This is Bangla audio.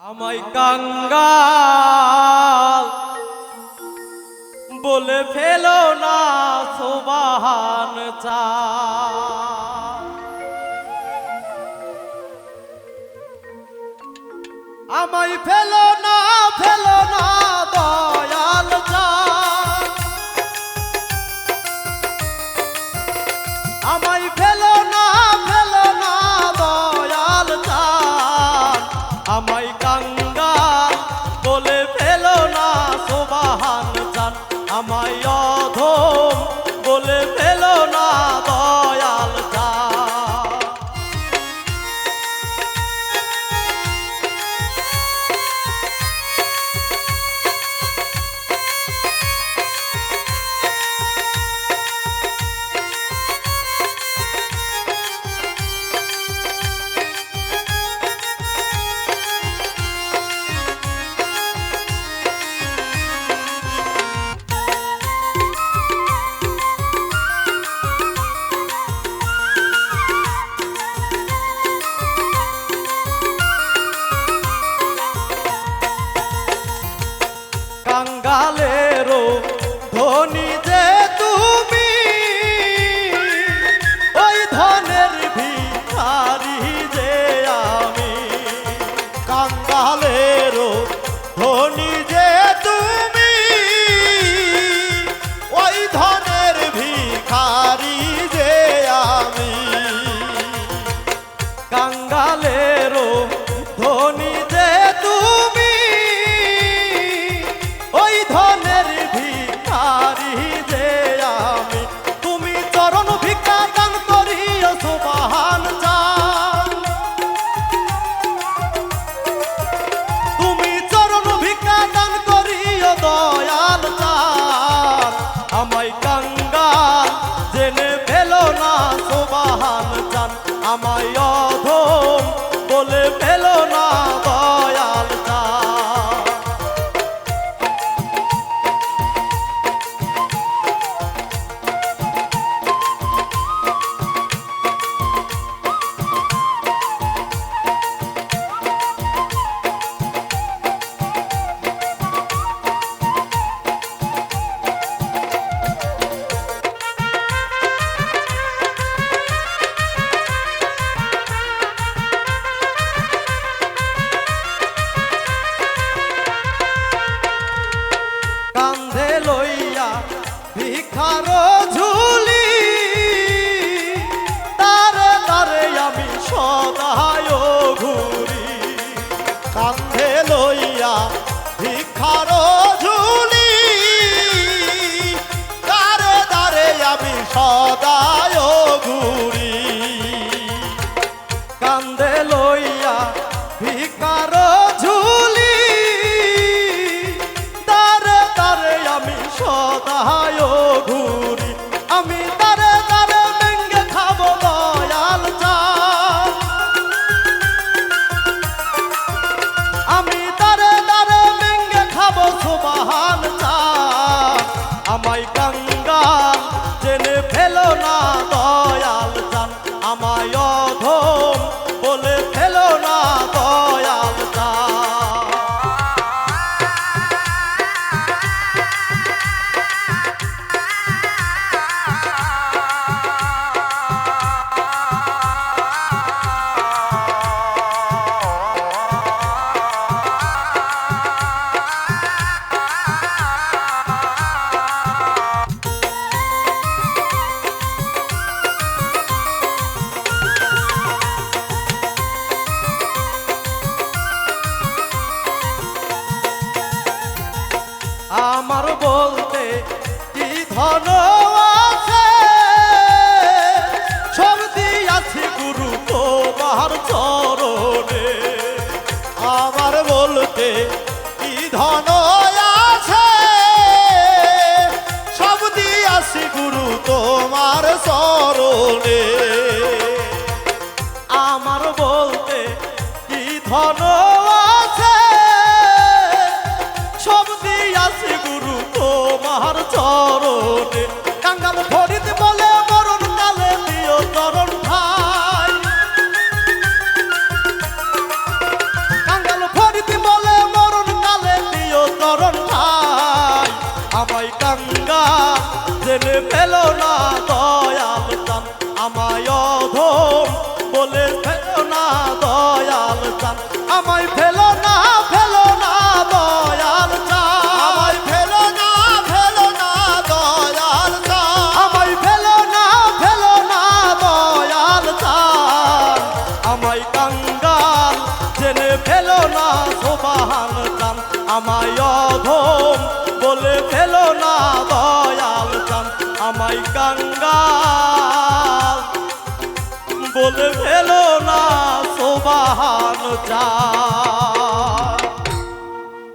আমায় কাঙ্গাল বলে ফেলো না সুবহান চাঁদ। আমায় ফেলো না দয়াল চাঁদ। আমায় ফেলো না দয়াল চাঁদ। আমায় কাঙ্গাল বলে ফেলো না সুবহান চাঁদ। আমায় অধম বলে ফেলো না দয়াল চাঁদ। কাঙ্গালেরও ধনী যে তুমি, ওই ধনের ভিখারি যে আমি। কাঙ্গালেরও ধনী যে তুমি, ওই ধনের ভিখারি যে আমি। কাঙ্গালেরও ধনী যে তুমি, ওই ধনের ভিখারি যে আমি। তুমি চরণ ভিক্ষা দান করিও সুবহান চাঁদ। তুমি চরণ ভিক্ষা দান করিও দয়াল চাঁদ। আমায় কাঙ্গাল জেনে ফেলো না সুবহান চাঁদ। আমায় অধম বলে ফেলো না দয়াল চাঁদ। কান্ধে লইয়া ভিখার ঝুলি, তারে তারে আমি সদায় ঘুরি। কান্ধে লইয়া ভিক্ষার ঝুলি, দারে দারে আমি সদায় ঘুরি। কান্ধে লইয়া ভিখার ঝুলি, তারে তারে আমি সদায় ঘুরি। আমি তারে তারে ভেঙ্গে খাবো দয়াল চাঁদ। আমি তারে তারে ভেঙ্গে খাবো সুবহান চাঁদ। আমায় কাঙ্গাল জেনে ফেলো না দয়াল চাঁদ। আমায় অধম বলে ফেলো না দয়াল চাঁদ। আমার বলতে কি ধন আছে, সব দিয়াছি গুরু তোমার চরণে। আমার বলতে কি ধন আছে, সব দিয়াছি গুরু তোমার চরণে। আমার বলতে কি ধন আছে, সব দিয়াছি গুরু তোমার চরণে। কাঙ্গাল ফরিদ বলে মরণ কালে দিও চরণ ঠাই। কাঙ্গাল ফরিদ বলে ফেলো না দয়াল চান আমায় ফেলো না দয়াল চান আমায় ফেলো না দয়াল চান আমায় ফেলো না দয়াল চান আমায় কাঙ্গাল জেনে ফেলো না সোবাহান চান আমায় অধম বলে ফেলো না দয়াল চান আমায় কাঙ্গাল বলে ফেলো না সোবাহান চান